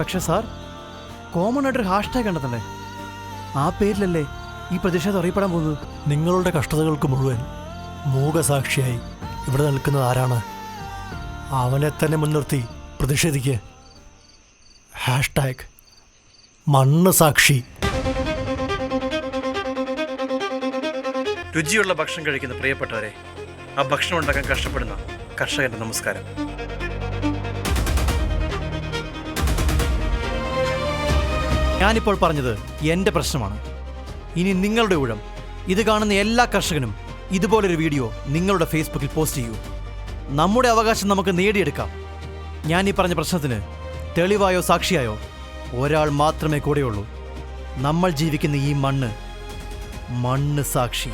പക്ഷെ sir, common ആയിട്ടൊരു hashtag കണ്ടെത്തണ്ടേ? ആ പേരിലല്ലേ ഈ പ്രതിഷേധം അറിയപ്പെടാൻ പോകുന്നത്? നിങ്ങളുടെ കഷ്ടതകൾക്ക് മുഴുവൻ മൂകസാക്ഷിയായി ഇവിടെ നിൽക്കുന്നത് ആരാണ്? അവനെ തന്നെ മുൻനിർത്തി പ്രതിഷേധിക്കുക. ഹാഷ്ടാഗ് മണ്ണ് സാക്ഷി. രുചിയുള്ള ഭക്ഷണം കഴിക്കുന്ന പ്രിയപ്പെട്ടവരെ, ആ ഭക്ഷണം ഉണ്ടാക്കാൻ കഷ്ടപ്പെടുന്ന കർഷകന്റെ നമസ്കാരം. ഞാനിപ്പോൾ പറഞ്ഞത് എൻ്റെ പ്രശ്നമാണ്. ഇനി നിങ്ങളുടെ ഊഴം. ഇത് കാണുന്ന എല്ലാ കർഷകനും ഇതുപോലൊരു വീഡിയോ നിങ്ങളുടെ ഫേസ്ബുക്കിൽ പോസ്റ്റ് ചെയ്യൂ. നമ്മുടെ അവകാശം നമുക്ക് നേടിയെടുക്കാം. ഞാൻ ഈ പറഞ്ഞ പ്രശ്നത്തിന് തെളിവായോ സാക്ഷിയായോ ഒരാൾ മാത്രമേ കൂടെയുള്ളൂ. നമ്മൾ ജീവിക്കുന്ന ഈ മണ്ണ് സാക്ഷി.